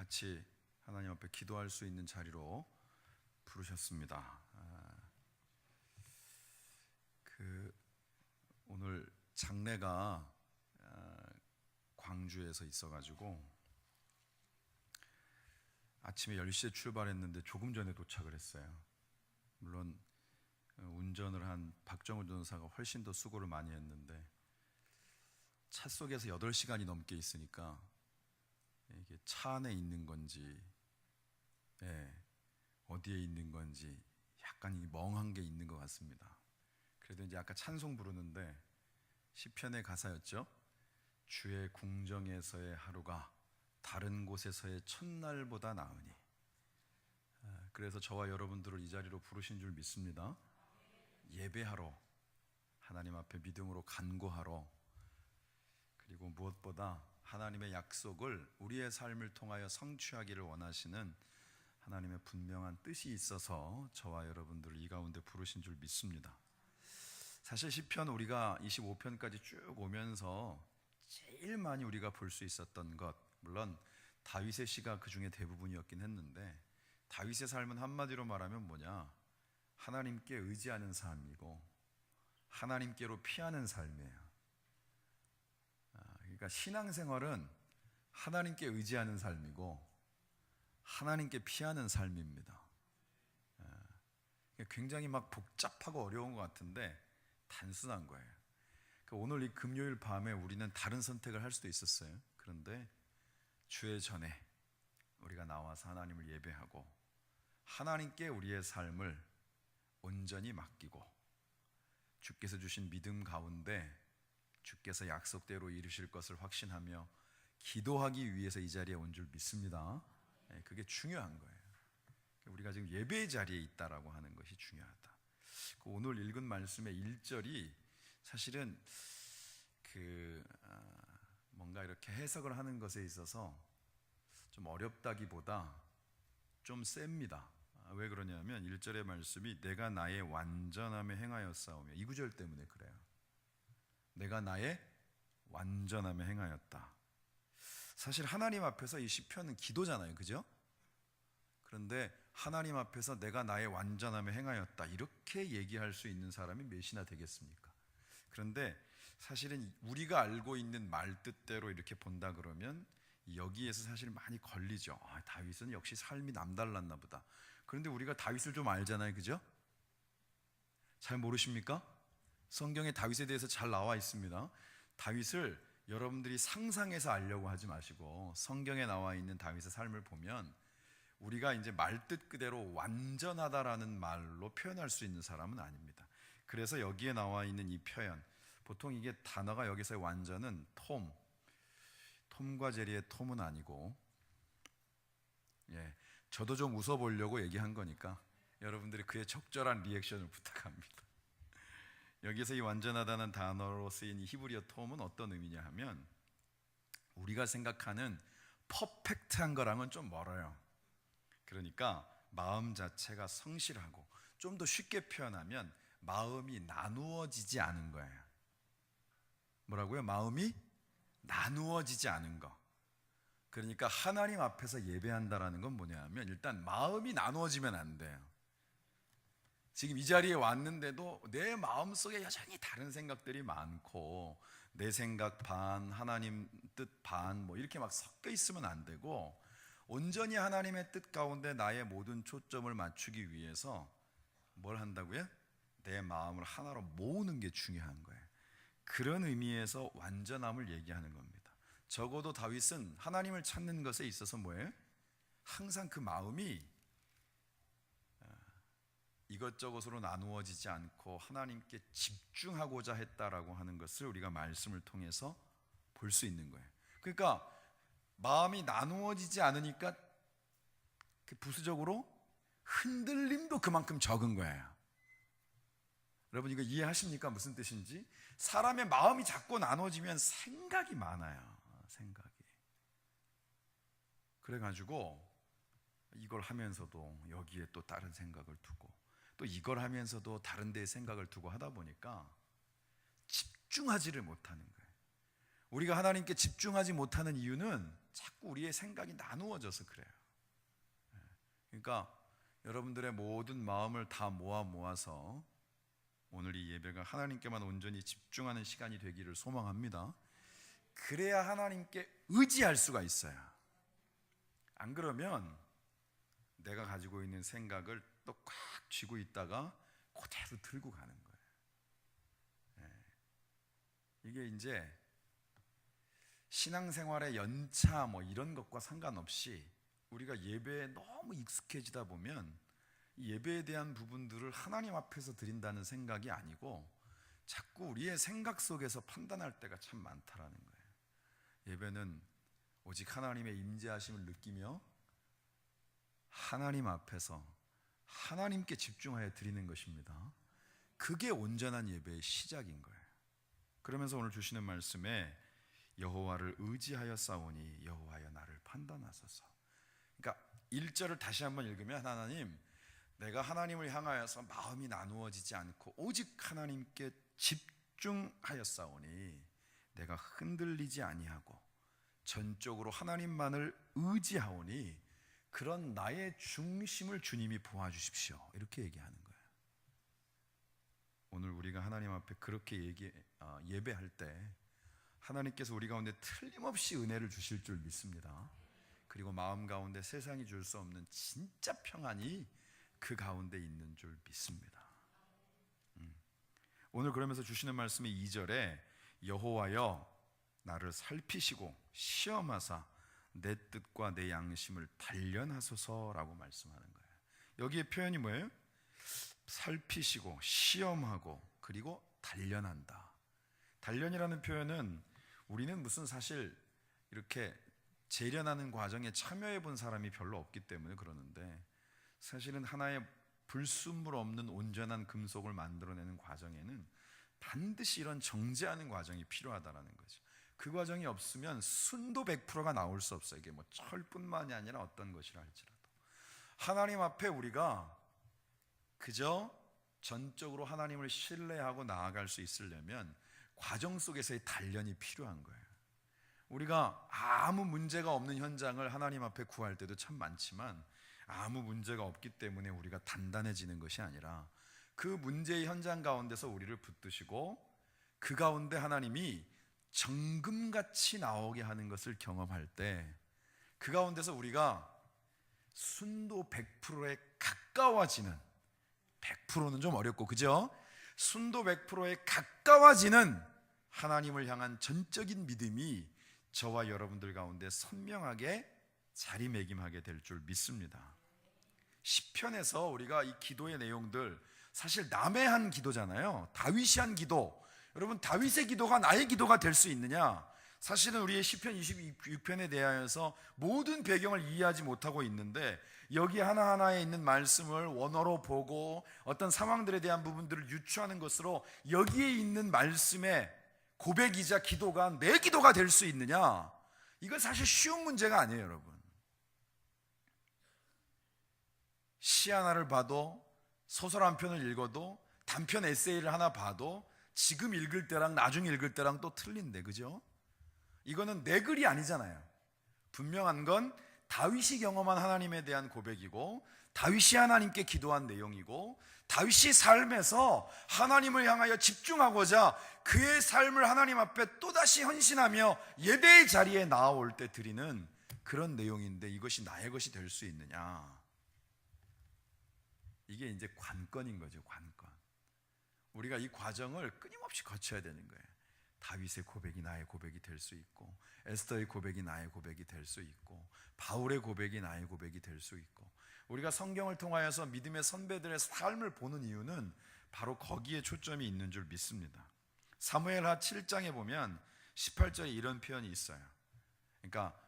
같이 하나님 앞에 기도할 수 있는 자리로 부르셨습니다. 오늘 장례가 광주에서 있어가지고 아침에 10시에 출발했는데 조금 전에 도착을 했어요. 물론 운전을 한 박정우 전사가 훨씬 더 수고를 많이 했는데 차 속에서 8시간이 넘게 있으니까 이게 차 안에 있는 건지 어디에 있는 건지 약간 멍한 게 있는 것 같습니다. 그래도 이제 아까 찬송 부르는데 시편의 가사였죠. 주의 궁정에서의 하루가 다른 곳에서의 첫날보다 나으니. 그래서 저와 여러분들을 이 자리로 부르신 줄 믿습니다. 예배하러, 하나님 앞에 믿음으로 간구하러, 그리고 무엇보다 하나님의 약속을 우리의 삶을 통하여 성취하기를 원하시는 하나님의 분명한 뜻이 있어서 저와 여러분들을 이 가운데 부르신 줄 믿습니다. 사실 시편 우리가 25편까지 쭉 오면서 제일 많이 우리가 볼 수 있었던 것, 물론 다윗의 시가 그 중에 대부분이었긴 했는데, 다윗의 삶은 한마디로 말하면 뭐냐? 하나님께 의지하는 삶이고 하나님께로 피하는 삶이에요. 그러니까 신앙생활은 하나님께 의지하는 삶이고 하나님께 피하는 삶입니다. 굉장히 막 복잡하고 어려운 것 같은데 단순한 거예요. 오늘 이 금요일 밤에 우리는 다른 선택을 할 수도 있었어요. 그런데 주의 전에 우리가 나와서 하나님을 예배하고 하나님께 우리의 삶을 온전히 맡기고 주께서 주신 믿음 가운데 주께서 약속대로 이루실 것을 확신하며 기도하기 위해서 이 자리에 온 줄 믿습니다. 그게 중요한 거예요. 우리가 지금 예배의 자리에 있다라고 하는 것이 중요하다. 오늘 읽은 말씀의 1절이 사실은 뭔가 이렇게 해석을 하는 것에 있어서 좀 어렵다기보다 좀 셉니다. 왜 그러냐면 1절의 말씀이 내가 나의 완전함에 행하였사오며, 이 구절 때문에 그래요. 내가 나의 완전함에 행하였다. 사실 하나님 앞에서 이 시편은 기도잖아요, 그죠? 그런데 하나님 앞에서 내가 나의 완전함에 행하였다 이렇게 얘기할 수 있는 사람이 몇이나 되겠습니까? 그런데 사실은 우리가 알고 있는 말 뜻대로 이렇게 본다 그러면 여기에서 사실 많이 걸리죠. 다윗은 역시 삶이 남달랐나 보다. 그런데 우리가 다윗을 좀 알잖아요, 그죠? 잘 모르십니까? 성경에 다윗에 대해서 잘 나와 있습니다. 다윗을 여러분들이 상상해서 알려고 하지 마시고 성경에 나와 있는 다윗의 삶을 보면 우리가 이제 말뜻 그대로 완전하다라는 말로 표현할 수 있는 사람은 아닙니다. 그래서 여기에 나와 있는 이 표현, 보통 이게 단어가 여기서의 완전은 톰과 제리의 톰은 아니고, 저도 좀 웃어보려고 얘기한 거니까 여러분들이 그의 적절한 리액션을 부탁합니다. 여기서 이 완전하다는 단어로 쓰인 이 히브리어 톰은 어떤 의미냐 하면 우리가 생각하는 퍼펙트한 거랑은 좀 멀어요. 그러니까 마음 자체가 성실하고, 좀 더 쉽게 표현하면 마음이 나누어지지 않은 거예요. 뭐라고요? 마음이 나누어지지 않은 거. 그러니까 하나님 앞에서 예배한다라는 건 뭐냐 하면 일단 마음이 나누어지면 안 돼요. 지금 이 자리에 왔는데도 내 마음속에 여전히 다른 생각들이 많고 내 생각 반, 하나님 뜻 반, 이렇게 막 섞여 있으면 안 되고, 온전히 하나님의 뜻 가운데 나의 모든 초점을 맞추기 위해서 뭘 한다고요? 내 마음을 하나로 모으는 게 중요한 거예요. 그런 의미에서 완전함을 얘기하는 겁니다. 적어도 다윗은 하나님을 찾는 것에 있어서 뭐예요? 항상 그 마음이 이것저것으로 나누어지지 않고 하나님께 집중하고자 했다라고 하는 것을 우리가 말씀을 통해서 볼 수 있는 거예요. 그러니까 마음이 나누어지지 않으니까 부수적으로 흔들림도 그만큼 적은 거예요. 여러분 이거 이해하십니까? 무슨 뜻인지? 사람의 마음이 자꾸 나눠지면 생각이 많아요. 생각이. 그래가지고 이걸 하면서도 여기에 또 다른 생각을 두고, 또 이걸 하면서도 다른 데에 생각을 두고 하다 보니까 집중하지를 못하는 거예요. 우리가 하나님께 집중하지 못하는 이유는 자꾸 우리의 생각이 나누어져서 그래요. 그러니까 여러분들의 모든 마음을 다 모아서 오늘 이 예배가 하나님께만 온전히 집중하는 시간이 되기를 소망합니다. 그래야 하나님께 의지할 수가 있어요. 안 그러면 내가 가지고 있는 생각을 또 꽉 쥐고 있다가 그대로 들고 가는 거예요. 이게 이제 신앙생활의 연차 뭐 이런 것과 상관없이 우리가 예배에 너무 익숙해지다 보면 예배에 대한 부분들을 하나님 앞에서 드린다는 생각이 아니고 자꾸 우리의 생각 속에서 판단할 때가 참 많다라는 거예요. 예배는 오직 하나님의 임재하심을 느끼며 하나님 앞에서 하나님께 집중하여 드리는 것입니다. 그게 온전한 예배의 시작인 거예요. 그러면서 오늘 주시는 말씀에 여호와를 의지하여 싸우니 여호와여 나를 판단하소서. 그러니까 1절을 다시 한번 읽으면 하나님, 내가 하나님을 향하여서 마음이 나누어지지 않고 오직 하나님께 집중하여 싸우니 내가 흔들리지 아니하고 전적으로 하나님만을 의지하오니 그런 나의 중심을 주님이 보아주십시오. 이렇게 얘기하는 거예요. 오늘 우리가 하나님 앞에 그렇게 예배할 때 하나님께서 우리 가운데 틀림없이 은혜를 주실 줄 믿습니다. 그리고 마음 가운데 세상이 줄 수 없는 진짜 평안이 그 가운데 있는 줄 믿습니다. 오늘 그러면서 주시는 말씀이 2절에 여호와여 나를 살피시고 시험하사 내 뜻과 내 양심을 단련하소서라고 말씀하는 거예요. 여기에 표현이 뭐예요? 살피시고 시험하고 그리고 단련한다. 단련이라는 표현은 우리는 무슨 사실 이렇게 재련하는 과정에 참여해 본 사람이 별로 없기 때문에 그러는데, 사실은 하나의 불순물 없는 온전한 금속을 만들어내는 과정에는 반드시 이런 정제하는 과정이 필요하다는 거죠. 그 과정이 없으면 순도 100%가 나올 수 없어요. 이게 뭐 철뿐만이 아니라 어떤 것이라 할지라도 하나님 앞에 우리가 그저 전적으로 하나님을 신뢰하고 나아갈 수 있으려면 과정 속에서의 단련이 필요한 거예요. 우리가 아무 문제가 없는 현장을 하나님 앞에 구할 때도 참 많지만 아무 문제가 없기 때문에 우리가 단단해지는 것이 아니라 그 문제의 현장 가운데서 우리를 붙드시고 그 가운데 하나님이 정금같이 나오게 하는 것을 경험할 때 그 가운데서 우리가 순도 100%에 가까워지는, 100%는 좀 어렵고 그죠? 순도 100%에 가까워지는 하나님을 향한 전적인 믿음이 저와 여러분들 가운데 선명하게 자리매김하게 될 줄 믿습니다. 시편에서 우리가 이 기도의 내용들 사실 남의 한 기도잖아요. 다윗이 한 기도. 여러분, 다윗의 기도가 나의 기도가 될 수 있느냐? 사실은 우리의 시편 26편에 대하여서 모든 배경을 이해하지 못하고 있는데 여기 하나하나에 있는 말씀을 원어로 보고 어떤 상황들에 대한 부분들을 유추하는 것으로 여기에 있는 말씀의 고백이자 기도가 내 기도가 될 수 있느냐? 이건 사실 쉬운 문제가 아니에요, 여러분. 시 하나를 봐도, 소설 한 편을 읽어도, 단편 에세이를 하나 봐도 지금 읽을 때랑 나중에 읽을 때랑 또 틀린데, 그죠? 이거는 내 글이 아니잖아요. 분명한 건 다윗이 경험한 하나님에 대한 고백이고 다윗이 하나님께 기도한 내용이고 다윗이 삶에서 하나님을 향하여 집중하고자 그의 삶을 하나님 앞에 또다시 헌신하며 예배의 자리에 나아올 때 드리는 그런 내용인데 이것이 나의 것이 될 수 있느냐? 이게 이제 관건인 거죠, 관건. 우리가 이 과정을 끊임없이 거쳐야 되는 거예요. 다윗의 고백이 나의 고백이 될 수 있고 에스더의 고백이 나의 고백이 될 수 있고 바울의 고백이 나의 고백이 될 수 있고 우리가 성경을 통하여서 믿음의 선배들의 삶을 보는 이유는 바로 거기에 초점이 있는 줄 믿습니다. 사무엘하 7장에 보면 18절에 이런 표현이 있어요. 그러니까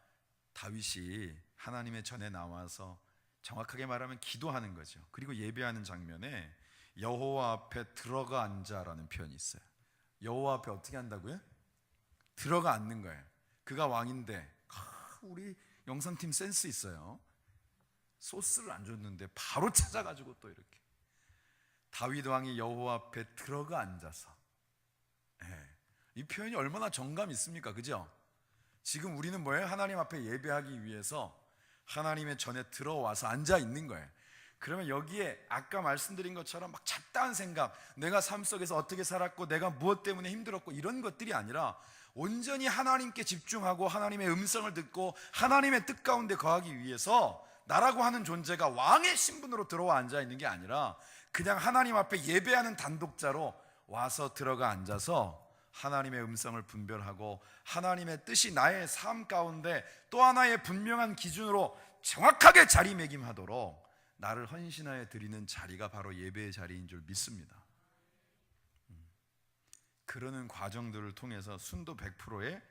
다윗이 하나님의 전에 나와서 정확하게 말하면 기도하는 거죠. 그리고 예배하는 장면에 여호와 앞에 들어가 앉아라는 표현이 있어요. 여호와 앞에 어떻게 한다고요? 들어가 앉는 거예요. 그가 왕인데 우리 영상팀 센스 있어요. 소스를 안 줬는데 바로 찾아가지고 또 이렇게 다윗 왕이 여호와 앞에 들어가 앉아서 이 표현이 얼마나 정감 있습니까? 그죠? 지금 우리는 뭐예요? 하나님 앞에 예배하기 위해서 하나님의 전에 들어와서 앉아 있는 거예요. 그러면 여기에 아까 말씀드린 것처럼 막 잡다한 생각, 내가 삶 속에서 어떻게 살았고 내가 무엇 때문에 힘들었고 이런 것들이 아니라 온전히 하나님께 집중하고 하나님의 음성을 듣고 하나님의 뜻 가운데 거하기 위해서 나라고 하는 존재가 왕의 신분으로 들어와 앉아 있는 게 아니라 그냥 하나님 앞에 예배하는 단독자로 와서 들어가 앉아서 하나님의 음성을 분별하고 하나님의 뜻이 나의 삶 가운데 또 하나의 분명한 기준으로 정확하게 자리매김하도록 나를 헌신하여 드리는 자리가 바로 예배의 자리인 줄 믿습니다. 그러는 과정들을 통해서 순도 100%에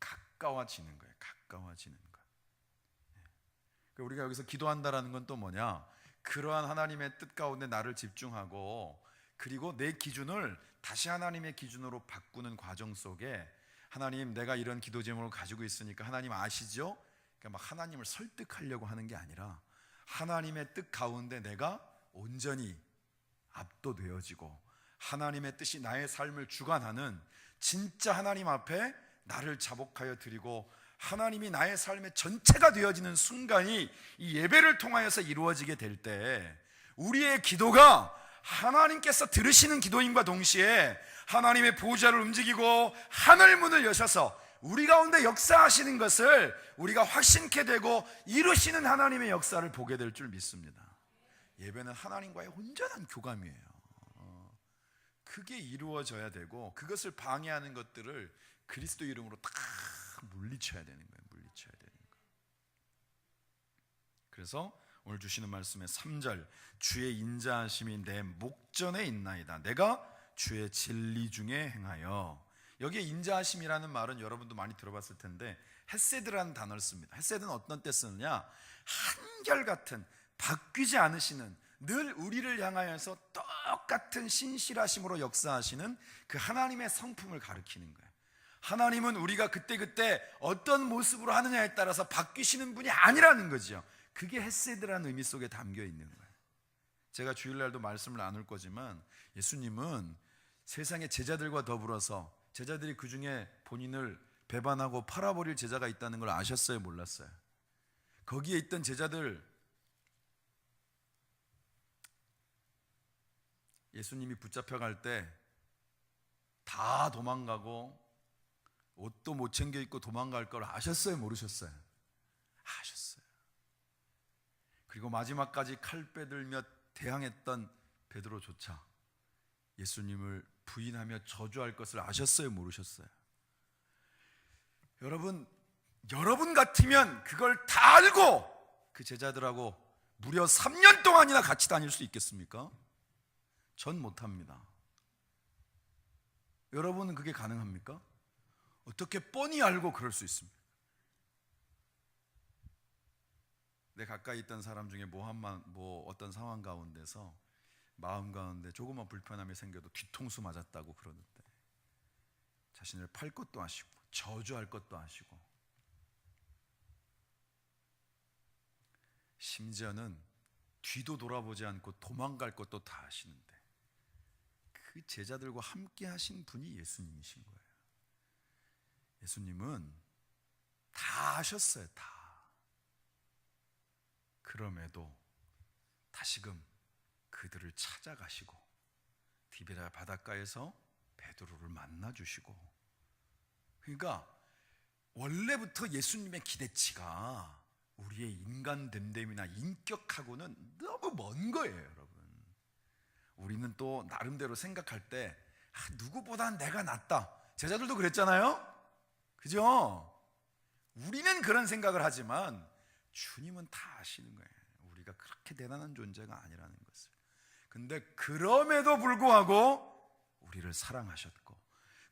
가까워지는 거예요. 가까워지는 거. 우리가 여기서 기도한다라는 건 또 뭐냐? 그러한 하나님의 뜻 가운데 나를 집중하고 그리고 내 기준을 다시 하나님의 기준으로 바꾸는 과정 속에 하나님, 내가 이런 기도 제목을 가지고 있으니까 하나님 아시죠? 그러니까 막 하나님을 설득하려고 하는 게 아니라 하나님의 뜻 가운데 내가 온전히 압도되어지고 하나님의 뜻이 나의 삶을 주관하는 진짜 하나님 앞에 나를 자복하여 드리고 하나님이 나의 삶의 전체가 되어지는 순간이 이 예배를 통하여서 이루어지게 될 때 우리의 기도가 하나님께서 들으시는 기도임과 동시에 하나님의 보좌를 움직이고 하늘 문을 여셔서 우리 가운데 역사하시는 것을 우리가 확신케 되고 이루시는 하나님의 역사를 보게 될 줄 믿습니다. 예배는 하나님과의 온전한 교감이에요. 그게 이루어져야 되고 그것을 방해하는 것들을 그리스도 이름으로 다 물리쳐야 되는 거예요. 물리쳐야 되는 거예요. 그래서 오늘 주시는 말씀의 3절, 주의 인자하심이 내 목전에 있나이다. 내가 주의 진리 중에 행하여. 여기에 인자하심이라는 말은 여러분도 많이 들어봤을 텐데 헤세드라는 단어를 씁니다. 헤세드는 어떤 때 쓰느냐? 한결같은 바뀌지 않으시는, 늘 우리를 향하여서 똑같은 신실하심으로 역사하시는 그 하나님의 성품을 가리키는 거예요. 하나님은 우리가 그때그때 어떤 모습으로 하느냐에 따라서 바뀌시는 분이 아니라는 거죠. 그게 헤세드라는 의미 속에 담겨 있는 거예요. 제가 주일날도 말씀을 나눌 거지만 예수님은 세상의 제자들과 더불어서 제자들이 그 중에 본인을 배반하고 팔아버릴 제자가 있다는 걸 아셨어요? 몰랐어요? 거기에 있던 제자들, 예수님이 붙잡혀갈 때 다 도망가고 옷도 못 챙겨 입고 도망갈 걸 아셨어요? 모르셨어요? 아셨어요. 그리고 마지막까지 칼 빼들며 대항했던 베드로조차 예수님을 부인하며 저주할 것을 아셨어요? 모르셨어요? 여러분 같으면 그걸 다 알고 그 제자들하고 무려 3년 동안이나 같이 다닐 수 있겠습니까? 전 못합니다. 여러분은 그게 가능합니까? 어떻게 뻔히 알고 그럴 수 있습니까? 내 가까이 있던 사람 중에 어떤 상황 가운데서 마음 가운데 조그만 불편함이 생겨도 뒤통수 맞았다고 그러는데 자신을 팔 것도 아시고 저주할 것도 아시고 심지어는 뒤도 돌아보지 않고 도망갈 것도 다 아시는데 그 제자들과 함께 하신 분이 예수님이신 거예요. 예수님은 다 아셨어요. 다. 그럼에도 다시금 그들을 찾아가시고 디베랴 바닷가에서 베드로를 만나주시고, 그러니까 원래부터 예수님의 기대치가 우리의 인간됨됨이나 인격하고는 너무 먼 거예요. 여러분, 우리는 또 나름대로 생각할 때 누구보다 내가 낫다. 제자들도 그랬잖아요. 그죠? 우리는 그런 생각을 하지만 주님은 다 아시는 거예요. 우리가 그렇게 대단한 존재가 아니라는 것을. 근데 그럼에도 불구하고 우리를 사랑하셨고,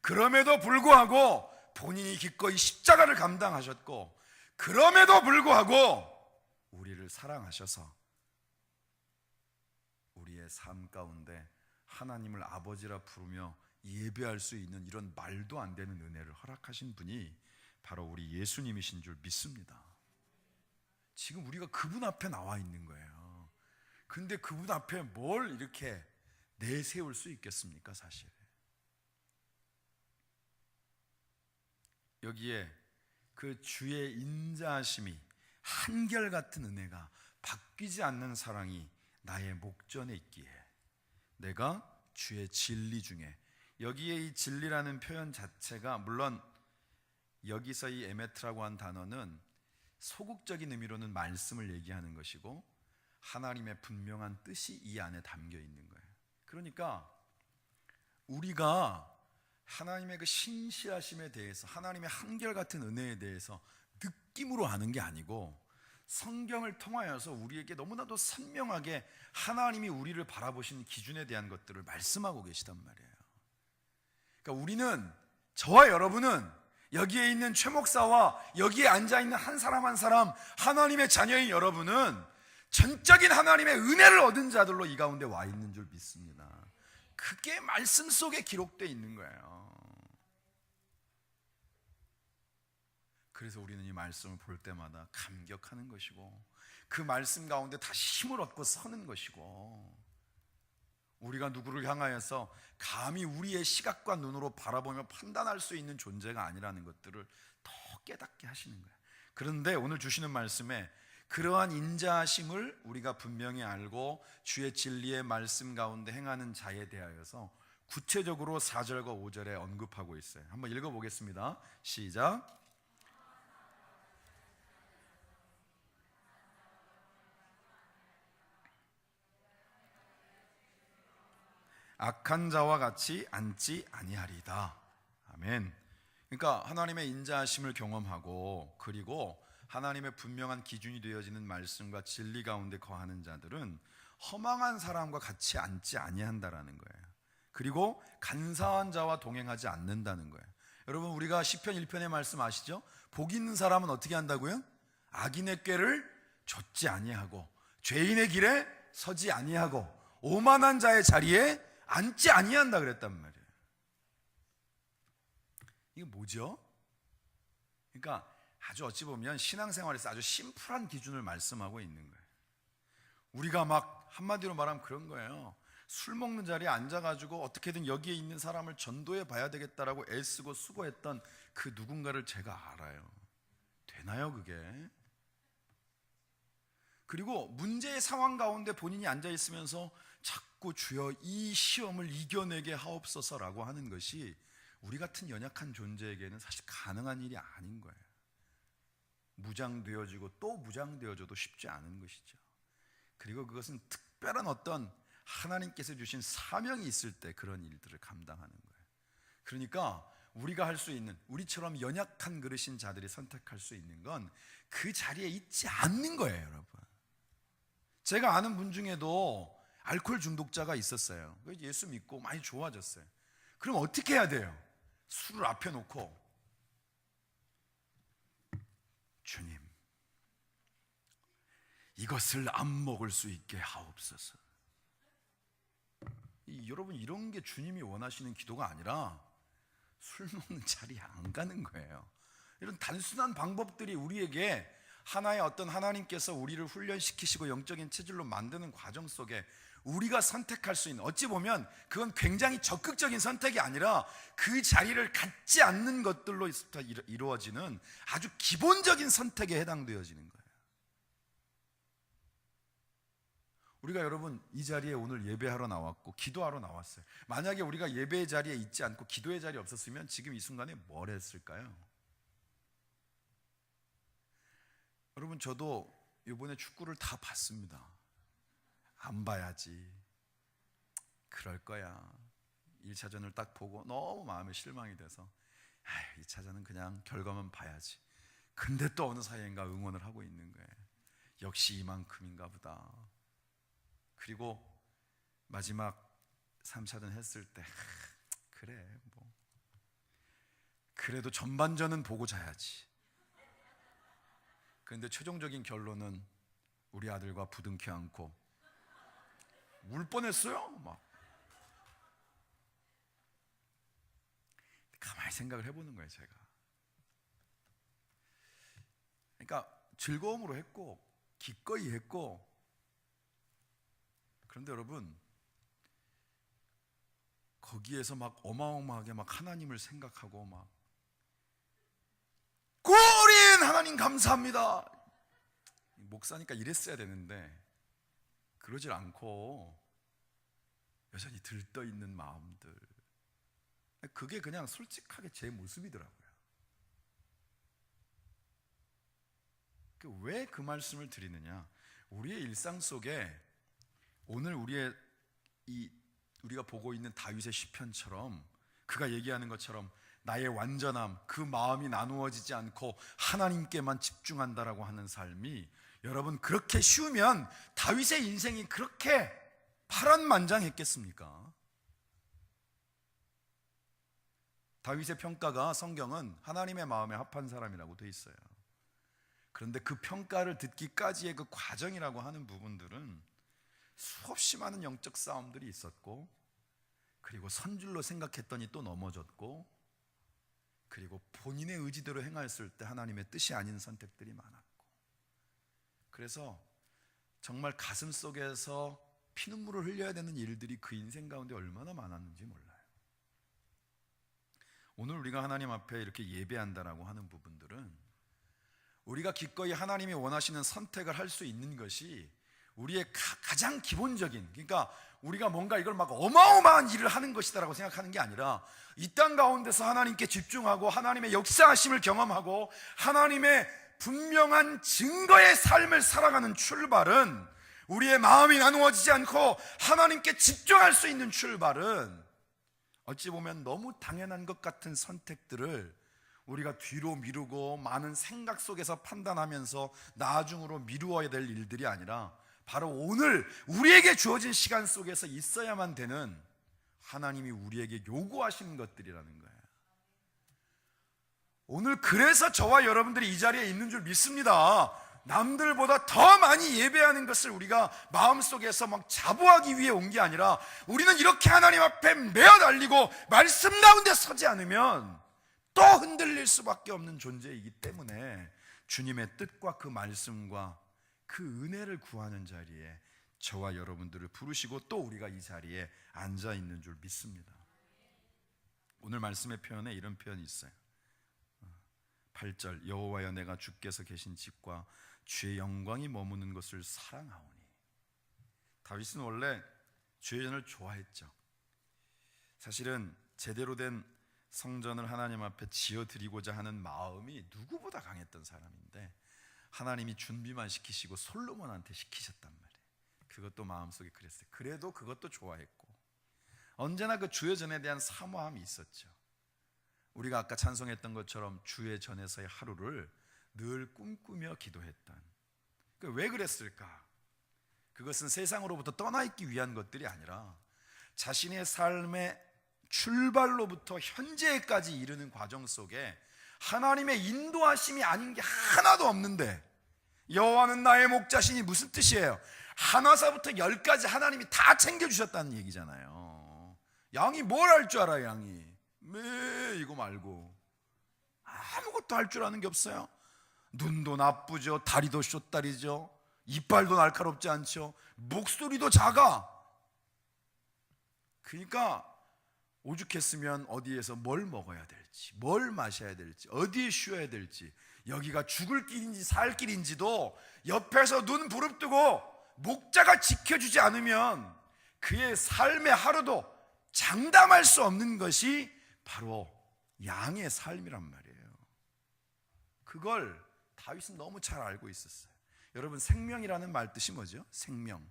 그럼에도 불구하고 본인이 기꺼이 십자가를 감당하셨고, 그럼에도 불구하고 우리를 사랑하셔서 우리의 삶 가운데 하나님을 아버지라 부르며 예배할 수 있는 이런 말도 안 되는 은혜를 허락하신 분이 바로 우리 예수님이신 줄 믿습니다. 지금 우리가 그분 앞에 나와 있는 거예요. 근데 그분 앞에 뭘 이렇게 내세울 수 있겠습니까? 사실 여기에 그 주의 인자하심이 한결같은 은혜가 바뀌지 않는 사랑이 나의 목전에 있기에 내가 주의 진리 중에, 여기에 이 진리라는 표현 자체가 물론 여기서 이 에메트라고 한 단어는 소극적인 의미로는 말씀을 얘기하는 것이고 하나님의 분명한 뜻이 이 안에 담겨 있는 거예요. 그러니까 우리가 하나님의 그 신실하심에 대해서, 하나님의 한결같은 은혜에 대해서 느낌으로 아는 게 아니고 성경을 통하여서 우리에게 너무나도 선명하게 하나님이 우리를 바라보시는 기준에 대한 것들을 말씀하고 계시단 말이에요. 그러니까 우리는, 저와 여러분은, 여기에 있는 최 목사와 여기에 앉아있는 한 사람 한 사람, 하나님의 자녀인 여러분은 전적인 하나님의 은혜를 얻은 자들로 이 가운데 와 있는 줄 믿습니다. 그게 말씀 속에 기록되어 있는 거예요. 그래서 우리는 이 말씀을 볼 때마다 감격하는 것이고 그 말씀 가운데 다시 힘을 얻고 서는 것이고, 우리가 누구를 향하여서 감히 우리의 시각과 눈으로 바라보며 판단할 수 있는 존재가 아니라는 것들을 더 깨닫게 하시는 거예요. 그런데 오늘 주시는 말씀에 그러한 인자하심을 우리가 분명히 알고 주의 진리의 말씀 가운데 행하는 자에 대하여서 구체적으로 4절과 5절에 언급하고 있어요. 한번 읽어보겠습니다. 시작. 악한 자와 같이 앉지 아니하리다. 아멘. 그러니까 하나님의 인자하심을 경험하고 그리고 하나님의 분명한 기준이 되어지는 말씀과 진리 가운데 거하는 자들은 허망한 사람과 같이 앉지 아니한다라는 거예요. 그리고 간사한 자와 동행하지 않는다는 거예요. 여러분, 우리가 시편 1편의 말씀 아시죠? 복 있는 사람은 어떻게 한다고요? 악인의 꾀를 좇지 아니하고 죄인의 길에 서지 아니하고 오만한 자의 자리에 앉지 아니한다 그랬단 말이에요. 이게 뭐죠? 그러니까 아주 어찌 보면 신앙생활에서 아주 심플한 기준을 말씀하고 있는 거예요. 우리가 막 한마디로 말하면 그런 거예요. 술 먹는 자리에 앉아가지고 어떻게든 여기에 있는 사람을 전도해 봐야 되겠다라고 애쓰고 수고했던 그 누군가를 제가 알아요. 되나요 그게? 그리고 문제의 상황 가운데 본인이 앉아있으면서 자꾸 주여 이 시험을 이겨내게 하옵소서라고 하는 것이 우리 같은 연약한 존재에게는 사실 가능한 일이 아닌 거예요. 무장되어지고 또 무장되어져도 쉽지 않은 것이죠. 그리고 그것은 특별한 어떤 하나님께서 주신 사명이 있을 때 그런 일들을 감당하는 거예요. 그러니까 우리가 할 수 있는, 우리처럼 연약한 그릇인 자들이 선택할 수 있는 건 그 자리에 있지 않는 거예요, 여러분. 제가 아는 분 중에도 알코올 중독자가 있었어요. 예수 믿고 많이 좋아졌어요. 그럼 어떻게 해야 돼요? 술을 앞에 놓고 주님, 이것을 안 먹을 수 있게 하옵소서. 여러분, 이런 게 주님이 원하시는 기도가 아니라 술 먹는 자리에 안 가는 거예요. 이런 단순한 방법들이 우리에게 하나의 어떤 하나님께서 우리를 훈련시키시고 영적인 체질로 만드는 과정 속에 우리가 선택할 수 있는, 어찌 보면 그건 굉장히 적극적인 선택이 아니라 그 자리를 갖지 않는 것들로 이루어지는 아주 기본적인 선택에 해당되어지는 거예요. 우리가 여러분 이 자리에 오늘 예배하러 나왔고 기도하러 나왔어요. 만약에 우리가 예배의 자리에 있지 않고 기도의 자리에 없었으면 지금 이 순간에 뭘 했을까요? 여러분, 저도 이번에 축구를 다 봤습니다. 안 봐야지, 그럴 거야. 1차전을 딱 보고 너무 마음에 실망이 돼서 2차전은 그냥 결과만 봐야지. 근데 또 어느 사이인가 응원을 하고 있는 거예요. 역시 이만큼인가 보다. 그리고 마지막 3차전 했을 때 그래 뭐 그래도 전반전은 보고 자야지. 그런데 최종적인 결론은 우리 아들과 부둥켜 안고 울 뻔했어요. 막 가만히 생각을 해보는 거예요, 제가. 그러니까 즐거움으로 했고 기꺼이 했고, 그런데 여러분 거기에서 막 어마어마하게 막 하나님을 생각하고 막 하나님 감사합니다. 목사니까 이랬어야 되는데 그러질 않고 여전히 들떠있는 마음들, 그게 그냥 솔직하게 제 모습이더라고요. 왜 그 말씀을 드리느냐, 우리의 일상 속에 오늘 우리가 보고 있는 다윗의 시편처럼, 그가 얘기하는 것처럼 나의 완전함, 그 마음이 나누어지지 않고 하나님께만 집중한다라고 하는 삶이, 여러분 그렇게 쉬우면 다윗의 인생이 그렇게 파란만장했겠습니까? 다윗의 평가가 성경은 하나님의 마음에 합한 사람이라고 돼 있어요. 그런데 그 평가를 듣기까지의 그 과정이라고 하는 부분들은 수없이 많은 영적 싸움들이 있었고, 그리고 선줄로 생각했더니 또 넘어졌고, 그리고 본인의 의지대로 행하였을 때 하나님의 뜻이 아닌 선택들이 많았고, 그래서 정말 가슴 속에서 피눈물을 흘려야 되는 일들이 그 인생 가운데 얼마나 많았는지 몰라요. 오늘 우리가 하나님 앞에 이렇게 예배한다라고 하는 부분들은 우리가 기꺼이 하나님이 원하시는 선택을 할 수 있는 것이 우리의 가장 기본적인, 그러니까 우리가 뭔가 이걸 막 어마어마한 일을 하는 것이다라고 생각하는 게 아니라, 이 땅 가운데서 하나님께 집중하고 하나님의 역사하심을 경험하고 하나님의 분명한 증거의 삶을 살아가는 출발은, 우리의 마음이 나누어지지 않고 하나님께 집중할 수 있는 출발은, 어찌 보면 너무 당연한 것 같은 선택들을 우리가 뒤로 미루고 많은 생각 속에서 판단하면서 나중으로 미루어야 될 일들이 아니라, 바로 오늘 우리에게 주어진 시간 속에서 있어야만 되는 하나님이 우리에게 요구하시는 것들이라는 거예요. 오늘 그래서 저와 여러분들이 이 자리에 있는 줄 믿습니다. 남들보다 더 많이 예배하는 것을 우리가 마음속에서 막 자부하기 위해 온 게 아니라, 우리는 이렇게 하나님 앞에 매어 달리고 말씀 가운데 서지 않으면 또 흔들릴 수밖에 없는 존재이기 때문에 주님의 뜻과 그 말씀과 그 은혜를 구하는 자리에 저와 여러분들을 부르시고 또 우리가 이 자리에 앉아 있는 줄 믿습니다. 오늘 말씀의 표현에 이런 표현이 있어요. 8절, 여호와여 내가 주께서 계신 집과 주의 영광이 머무는 것을 사랑하오니. 다윗은 원래 주의 전을 좋아했죠. 사실은 제대로 된 성전을 하나님 앞에 지어드리고자 하는 마음이 누구보다 강했던 사람인데, 하나님이 준비만 시키시고 솔로몬한테 시키셨단 말이에요. 그것도 마음속에 그랬어요. 그래도 그것도 좋아했고, 언제나 그 주의 전에 대한 사모함이 있었죠. 우리가 아까 찬송했던 것처럼 주의 전에서의 하루를 늘 꿈꾸며 기도했던, 왜 그랬을까? 그것은 세상으로부터 떠나 있기 위한 것들이 아니라 자신의 삶의 출발로부터 현재까지 이르는 과정 속에 하나님의 인도하심이 아닌 게 하나도 없는데, 여호와는 나의 목자시니 무슨 뜻이에요? 하나서부터 10까지 하나님이 다 챙겨주셨다는 얘기잖아요. 양이 뭘 할 줄 알아요? 양이 이거 말고 아무것도 할 줄 아는 게 없어요. 눈도 나쁘죠, 다리도 숏다리죠, 이빨도 날카롭지 않죠, 목소리도 작아. 그러니까 오죽했으면 어디에서 뭘 먹어야 될지, 뭘 마셔야 될지, 어디에 쉬어야 될지, 여기가 죽을 길인지 살 길인지도 옆에서 눈 부릅뜨고 목자가 지켜주지 않으면 그의 삶의 하루도 장담할 수 없는 것이 바로 양의 삶이란 말이에요. 그걸 다윗은 너무 잘 알고 있었어요. 여러분, 생명이라는 말 뜻이 뭐죠? 생명.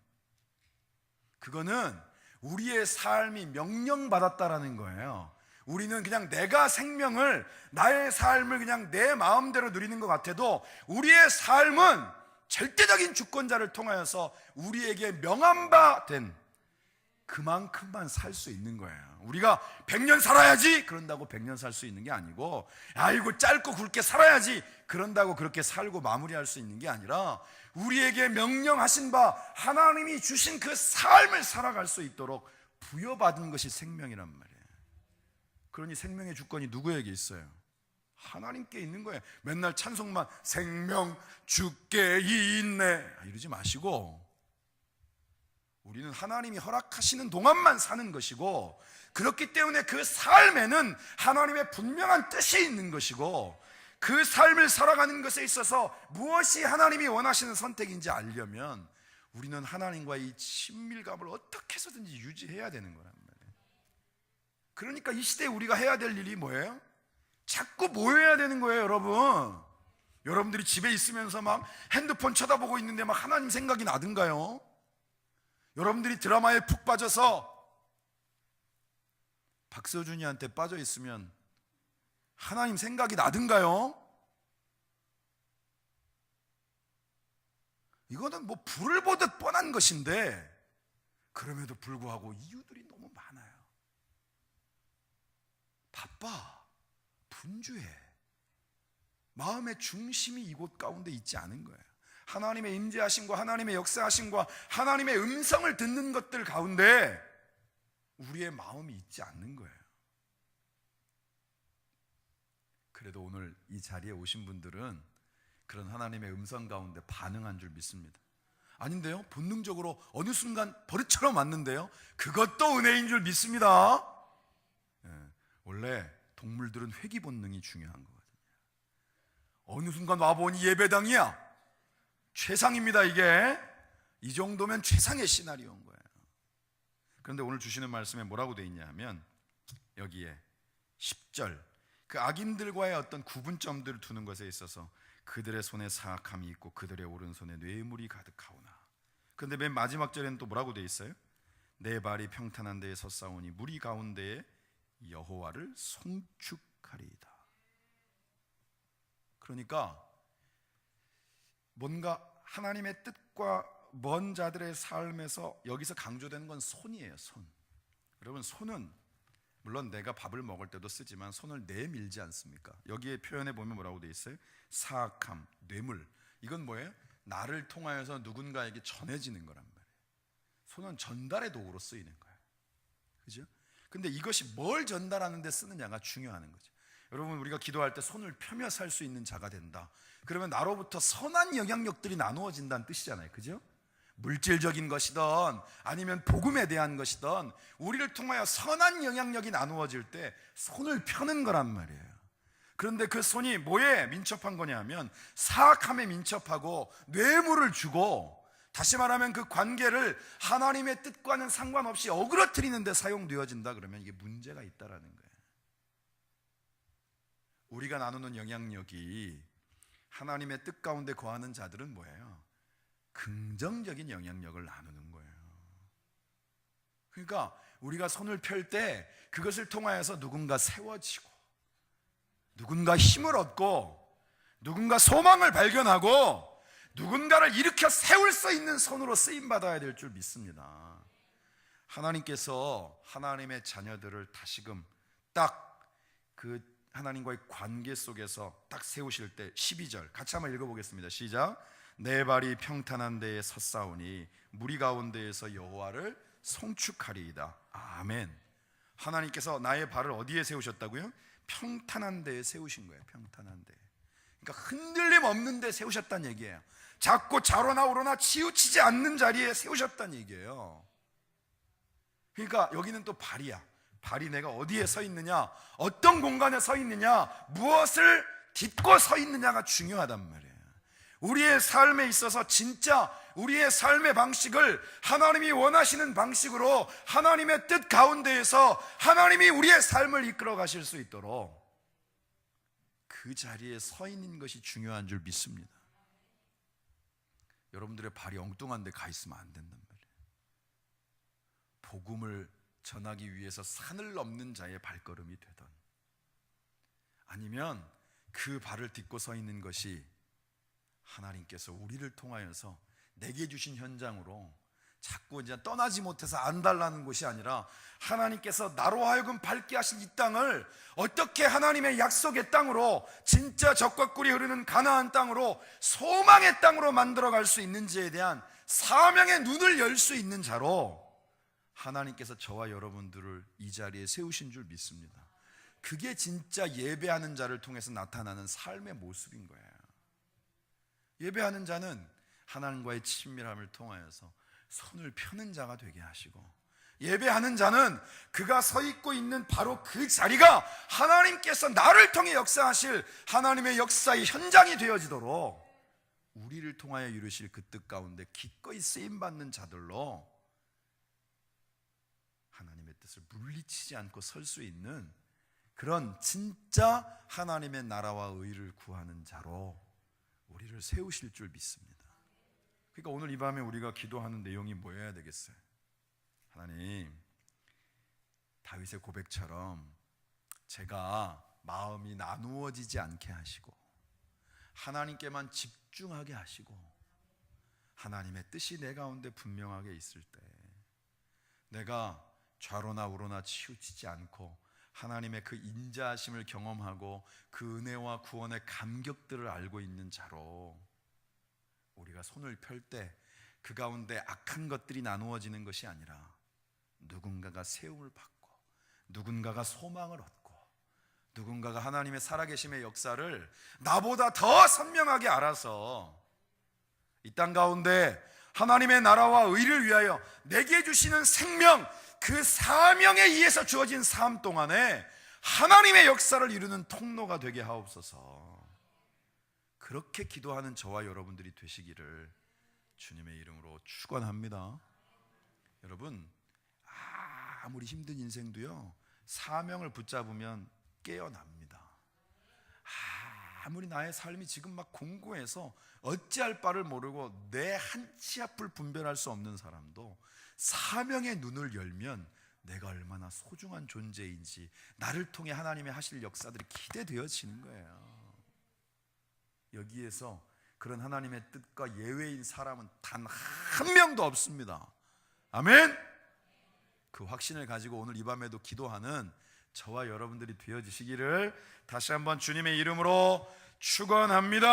그거는 우리의 삶이 명령받았다라는 거예요. 우리는 그냥 내가 생명을, 나의 삶을 그냥 내 마음대로 누리는 것 같아도, 우리의 삶은 절대적인 주권자를 통하여서 우리에게 명한 바 된 그만큼만 살 수 있는 거예요. 우리가 100년 살아야지 그런다고 100년 살 수 있는 게 아니고, 아이고 짧고 굵게 살아야지 그런다고 그렇게 살고 마무리할 수 있는 게 아니라, 우리에게 명령하신 바 하나님이 주신 그 삶을 살아갈 수 있도록 부여받은 것이 생명이란 말이에요. 그러니 생명의 주권이 누구에게 있어요? 하나님께 있는 거예요. 맨날 찬송만 생명 주께 있네 이러지 마시고, 우리는 하나님이 허락하시는 동안만 사는 것이고, 그렇기 때문에 그 삶에는 하나님의 분명한 뜻이 있는 것이고, 그 삶을 살아가는 것에 있어서 무엇이 하나님이 원하시는 선택인지 알려면 우리는 하나님과의 이 친밀감을 어떻게 해서든지 유지해야 되는 거란 말이에요. 그러니까 이 시대에 우리가 해야 될 일이 뭐예요? 자꾸 모여야 되는 거예요, 여러분. 여러분들이 집에 있으면서 막 핸드폰 쳐다보고 있는데 막 하나님 생각이 나든가요? 여러분들이 드라마에 푹 빠져서 박서준이한테 빠져 있으면 하나님 생각이 나든가요? 이거는 뭐 불을 보듯 뻔한 것인데 그럼에도 불구하고 이유들이 너무 많아요. 바빠, 분주해, 마음의 중심이 이곳 가운데 있지 않은 거예요. 하나님의 임재하심과 하나님의 역사하심과 하나님의 음성을 듣는 것들 가운데 우리의 마음이 있지 않는 거예요. 그래도 오늘 이 자리에 오신 분들은 그런 하나님의 음성 가운데 반응한 줄 믿습니다. 아닌데요? 본능적으로 어느 순간 버릇처럼 왔는데요? 그것도 은혜인 줄 믿습니다. 원래 동물들은 회귀 본능이 중요한 거거든요. 어느 순간 와보니 예배당이야. 최상입니다. 이게 이 정도면 최상의 시나리오인 거예요. 그런데 오늘 주시는 말씀에 뭐라고 되어 있냐 하면 여기에 10절 그 악인들과의 어떤 구분점들을 두는 것에 있어서 그들의 손에 사악함이 있고 그들의 오른손에 뇌물이 가득하오나. 그런데 맨 마지막 절에는 또 뭐라고 되어 있어요? 내 발이 평탄한 데에 섰사오니 무리 가운데에 여호와를 송축하리이다. 그러니까 뭔가 하나님의 뜻과 먼 자들의 삶에서 여기서 강조되는 건 손이에요. 손. 여러분, 손은 물론 내가 밥을 먹을 때도 쓰지만 손을 내밀지 않습니까? 여기에 표현해 보면 뭐라고 되어 있어요? 사악함, 뇌물. 이건 뭐예요? 나를 통하여서 누군가에게 전해지는 거란 말이에요. 손은 전달의 도구로 쓰이는 거예요. 그죠? 근데 이것이 뭘 전달하는 데 쓰느냐가 중요한 거죠. 여러분, 우리가 기도할 때 손을 펴며 살 수 있는 자가 된다. 그러면 나로부터 선한 영향력들이 나누어진다는 뜻이잖아요. 그죠? 물질적인 것이든 아니면 복음에 대한 것이든 우리를 통하여 선한 영향력이 나누어질 때 손을 펴는 거란 말이에요. 그런데 그 손이 뭐에 민첩한 거냐면 사악함에 민첩하고 뇌물을 주고, 다시 말하면 그 관계를 하나님의 뜻과는 상관없이 어그러뜨리는 데 사용되어진다. 그러면 이게 문제가 있다라는 거예요. 우리가 나누는 영향력이 하나님의 뜻 가운데 거하는 자들은 뭐예요? 긍정적인 영향력을 나누는 거예요. 그러니까 우리가 손을 펼 때 그것을 통하여서 누군가 세워지고, 누군가 힘을 얻고, 누군가 소망을 발견하고, 누군가를 일으켜 세울 수 있는 손으로 쓰임받아야 될 줄 믿습니다. 하나님께서 하나님의 자녀들을 다시금 딱 그 하나님과의 관계 속에서 딱 세우실 때 12절 같이 한번 읽어보겠습니다. 시작. 내 발이 평탄한 데에 섰사오니 무리 가운데에서 여호와를 송축하리이다. 아멘. 하나님께서 나의 발을 어디에 세우셨다고요? 평탄한 데에 세우신 거예요. 평탄한 데. 그러니까 흔들림 없는 데 세우셨다는 얘기예요. 자꾸 좌로나 우로나 치우치지 않는 자리에 세우셨다는 얘기예요. 그러니까 여기는 또 발이야. 발이 내가 어디에 서 있느냐, 어떤 공간에 서 있느냐, 무엇을 딛고 서 있느냐가 중요하단 말이에요. 우리의 삶에 있어서 진짜 우리의 삶의 방식을 하나님이 원하시는 방식으로 하나님의 뜻 가운데에서 하나님이 우리의 삶을 이끌어 가실 수 있도록 그 자리에 서 있는 것이 중요한 줄 믿습니다. 여러분들의 발이 엉뚱한 데 가 있으면 안 된단 말이에요. 복음을 전하기 위해서 산을 넘는 자의 발걸음이 되던, 아니면 그 발을 딛고 서 있는 것이 하나님께서 우리를 통하여서 내게 주신 현장으로 자꾸 이제 떠나지 못해서 안달나는 곳이 아니라 하나님께서 나로 하여금 밟게 하신 이 땅을 어떻게 하나님의 약속의 땅으로, 진짜 젖과 꿀이 흐르는 가나안 땅으로, 소망의 땅으로 만들어갈 수 있는지에 대한 사명의 눈을 열 수 있는 자로 하나님께서 저와 여러분들을 이 자리에 세우신 줄 믿습니다. 그게 진짜 예배하는 자를 통해서 나타나는 삶의 모습인 거예요. 예배하는 자는 하나님과의 친밀함을 통하여서 손을 펴는 자가 되게 하시고, 예배하는 자는 그가 서 있고 있는 바로 그 자리가 하나님께서 나를 통해 역사하실 하나님의 역사의 현장이 되어지도록 우리를 통하여 이루실 그 뜻 가운데 기꺼이 쓰임받는 자들로 하나님의 뜻을 물리치지 않고 설 수 있는 그런 진짜 하나님의 나라와 의를 구하는 자로 우리를 세우실 줄 믿습니다. 그러니까 오늘 이 밤에 우리가 기도하는 내용이 뭐여야 되겠어요? 하나님, 다윗의 고백처럼 제가 마음이 나누어지지 않게 하시고 하나님께만 집중하게 하시고 하나님의 뜻이 내 가운데 분명하게 있을 때 내가 좌로나 우로나 치우치지 않고 하나님의 그 인자하심을 경험하고 그 은혜와 구원의 감격들을 알고 있는 자로 우리가 손을 펼 때 그 가운데 악한 것들이 나누어지는 것이 아니라 누군가가 세움을 받고 누군가가 소망을 얻고 누군가가 하나님의 살아계심의 역사를 나보다 더 선명하게 알아서 이 땅 가운데 하나님의 나라와 의를 위하여 내게 주시는 생명, 그 사명에 의해서 주어진 삶 동안에 하나님의 역사를 이루는 통로가 되게 하옵소서. 그렇게 기도하는 저와 여러분들이 되시기를 주님의 이름으로 축원합니다. 여러분, 아무리 힘든 인생도요 사명을 붙잡으면 깨어납니다. 아무리 나의 삶이 지금 막 공고해서 어찌할 바를 모르고 내 한 치 앞을 분별할 수 없는 사람도 사명의 눈을 열면 내가 얼마나 소중한 존재인지 나를 통해 하나님의 하실 역사들이 기대되어지는 거예요. 여기에서 그런 하나님의 뜻과 예외인 사람은 단 한 명도 없습니다. 아멘. 그 확신을 가지고 오늘 이 밤에도 기도하는 저와 여러분들이 되어주시기를 다시 한번 주님의 이름으로 축원합니다.